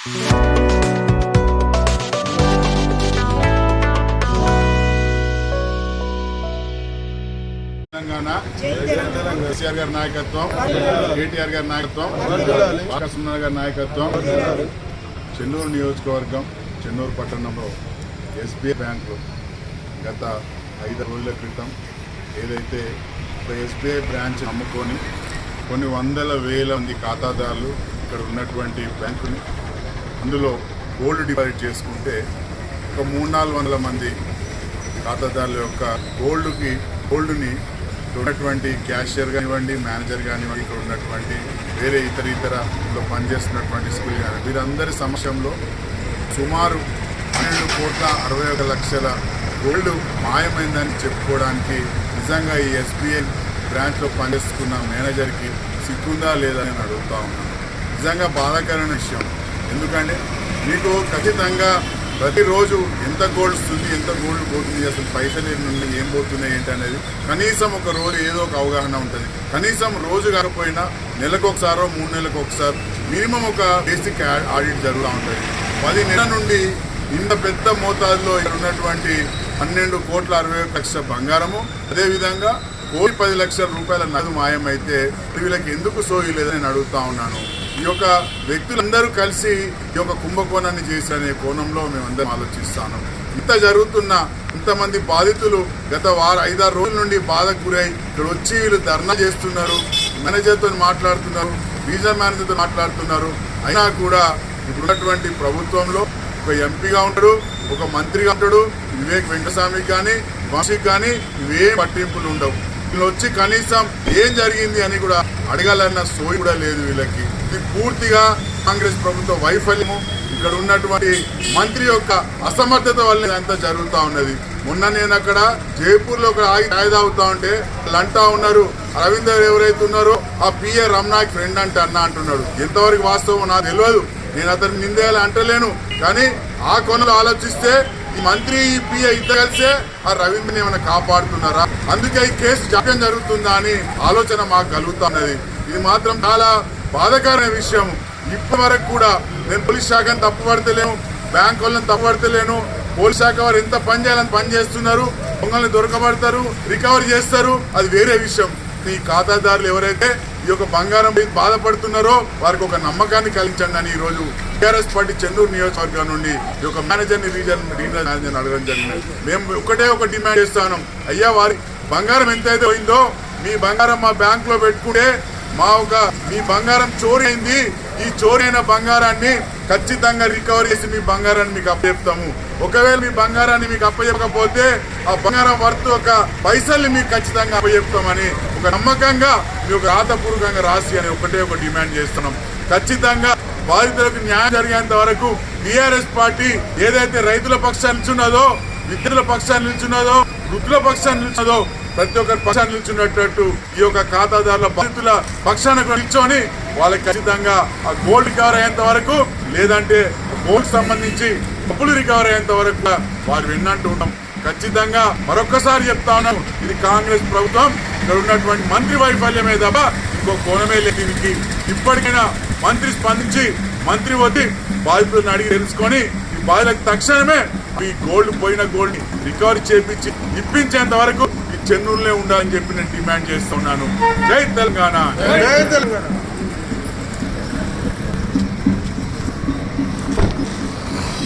తెలంగాణ కేసీఆర్ గారి నాయకత్వం, కేటీఆర్ గారి నాయకత్వం, సుమన్ గారి నాయకత్వం, చెన్నూరు నియోజకవర్గం చెన్నూరు పట్టణంలో ఎస్బీఐ బ్యాంకు గత 5 రోజుల క్రితం ఏదైతే ఎస్బీఐ బ్రాంచ్ అమ్ముకొని కొన్ని వందల వేల మంది ఖాతాదారులు ఇక్కడ ఉన్నటువంటి బ్యాంకుని అందులో గోల్డ్ డిపాజిట్ చేసుకుంటే ఒక 300-400 మంది ఖాతాదారుల యొక్క గోల్డ్ని ఉన్నటువంటి క్యాషియర్ కానివ్వండి, మేనేజర్ కానివ్వండి, ఇక్కడ ఉన్నటువంటి వేరే ఇతర పనిచేస్తున్నటువంటి స్కూల్ కానీ వీరందరి సమక్షంలో సుమారు 12,61,00,000 గోల్డ్ మాయమైందని చెప్పుకోవడానికి నిజంగా ఈ ఎస్బీఐ బ్రాంచ్లో పనిచేస్తున్న మేనేజర్కి సిగ్గుందా లేదా అని అడుగుతా ఉన్నాను. నిజంగా బాధాకరమైన విషయం. ఎందుకంటే మీకు ఖచ్చితంగా ప్రతిరోజు ఎంత గోల్డ్ వస్తుంది, ఎంత గోల్డ్ పోతుంది, అసలు పైసలు ఏం పోతున్నాయి ఏంటి అనేది కనీసం ఒక రోజు ఏదో ఒక అవగాహన ఉంటుంది. కనీసం రోజు కాకపోయినా నెలకు ఒకసారో 3 నెలలకు ఒకసారి మినిమం ఒక బేసిక్ ఆడిట్ జరుగుతూ ఉంటుంది. 10 నెలల నుండి ఇంత పెద్ద మోతాదులో ఇక్కడ ఉన్నటువంటి 12,60,00,000 బంగారము, అదేవిధంగా 1,10,00,000 రూపాయల నగదు మాయమైతే వీళ్ళకి ఎందుకు సోయి లేదని నేను అడుగుతా ఉన్నాను. ఈ యొక్క వ్యక్తులందరూ కలిసి ఈ యొక్క కుంభకోణాన్ని చేశారనే కోణంలో మేమందరం ఆలోచిస్తాను. ఇంత జరుగుతున్న ఇంతమంది బాధితులు గత 5-6 రోజుల నుండి బాధకు గురై ఇక్కడ వచ్చి వీళ్ళు ధర్నా చేస్తున్నారు, మేనేజర్తో మాట్లాడుతున్నారు, రీజనల్ మేనేజర్తో మాట్లాడుతున్నారు. అయినా కూడా ఇప్పుడున్నటువంటి ప్రభుత్వంలో ఒక ఎంపీగా ఉంటాడు, ఒక మంత్రిగా ఉంటాడు, వివేక్ వెంకటస్వామికి కానీ వంశీకి కానీ ఇవేం పట్టింపులు ఉండవు. వీళ్ళు వచ్చి కనీసం ఏం జరిగింది అని కూడా అడగాలన్న సోయి కూడా లేదు వీళ్ళకి. ఇది పూర్తిగా కాంగ్రెస్ ప్రభుత్వ వైఫల్యము, ఇక్కడ ఉన్నటువంటి మంత్రి యొక్క అసమర్థత వల్ల అంతా జరుగుతూ ఉన్నది. మొన్న నేను అక్కడ జైపూర్లో ఒక ఆగి తాగుతా ఉంటే వాళ్ళు అంటా ఉన్నారు, రవీందర్ ఎవరైతే ఉన్నారో ఆ పిఏ రమణాకి ఫ్రెండ్ అంటే అంటున్నాడు. ఎంతవరకు వాస్తవం నాకు తెలియదు, నేను అతను నిందేయాలి అంటలేను. కానీ ఆ కొనలో ఆలోచిస్తే ఈ మంత్రి ఈ పిఏ ఇద్దరు కలిసే ఆ రవీంద్రని ఏమైనా కాపాడుతున్నారా, అందుకే ఈ కేసు జాప్యం జరుగుతుందా అని ఆలోచన మాకు కలుగుతా ఉన్నది. ఇది మాత్రం చాలా బాధాకరమైన విషయం. ఇప్పటి వరకు కూడా నేను పోలీస్ శాఖను తప్పుపడతలేను, బ్యాంక్ వాళ్ళని తప్పుపడతలేను. పోలీస్ శాఖ వారు ఎంత పని చేయాలని పని చేస్తున్నారు, దొంగల్ని దొరకబడతారు, రికవరీ చేస్తారు, అది వేరే విషయం. ఈ ఖాతాదారులు ఎవరైతే ఈ యొక్క బంగారం బాధపడుతున్నారో వారికి ఒక నమ్మకాన్ని కలిగించండి అని ఈరోజు టీఆర్ఎస్ పార్టీ చెన్నూరు నియోజకవర్గం నుండి ఈ యొక్క మేనేజర్ని రీజనల్ మేనేజర్ని అడగడం జరిగింది. మేము ఒక డిమాండ్ చేస్తాను, అయ్యా వారి బంగారం ఎంతైతే పోయిందో మీ బంగారం మా బ్యాంకులో పెట్టుకుంటే మీ బంగారం చోరీ అయింది, ఈ చోరీ అయిన బంగారాన్ని ఖచ్చితంగా రికవరీ చేసి మీ బంగారాన్ని మీకు అప్పచెప్తాము. ఒకవేళ మీ బంగారాన్ని మీకు అప్పచెప్పకపోతే ఆ బంగారం వర్త్ ఒక పైసల్ని మీకు ఖచ్చితంగా అప్పచెప్తామని ఒక నమ్మకంగా మీకు రాతపూర్వకంగా రాసి అని ఒక డిమాండ్ చేస్తున్నాం. ఖచ్చితంగా బాధితులకు న్యాయం జరిగేంత వరకు టీఆర్ఎస్ పార్టీ ఏదైతే రైతుల పక్షాన్ని నిల్చున్నదో, విద్యుల పక్షాన్ని నిల్చున్నదో, వృద్ధుల పక్షాన్ని నిల్చున్నదో ప్రతి ఒక్కరి పక్షాన్ని నిల్చున్నట్టు ఈ యొక్క ఖాతాదారుల బాధితుల పక్షాన్ని నిల్చొని వాళ్ళకి ఖచ్చితంగా ఆ గోల్డ్ రికవర్ అయ్యేంత వరకు, లేదంటే గోల్డ్ సంబంధించి డబ్బులు రికవర్ అయ్యేంత వరకు వారు విన్నట్టు ఉన్నాం. ఖచ్చితంగా మరొక్కసారి చెప్తా ఉన్నాం, ఇది కాంగ్రెస్ ప్రభుత్వం ఇక్కడ ఉన్నటువంటి మంత్రి వైఫల్యమే తప్ప ఇంకో కోణమే లేదు. దీనికి ఇప్పటికైనా మంత్రి స్పందించి మంత్రి వచ్చి బాధితులను అడిగి తెలుసుకొని ఈ బాధితులకు తక్షణమే ఈ పోయిన గోల్డ్ ని రికవరీ చేపించి ఇప్పించేంత వరకు ఈ చెన్నూరులో ఉండాలని చెప్పి నేను డిమాండ్ చేస్తున్నాను. జై తెలంగాణ.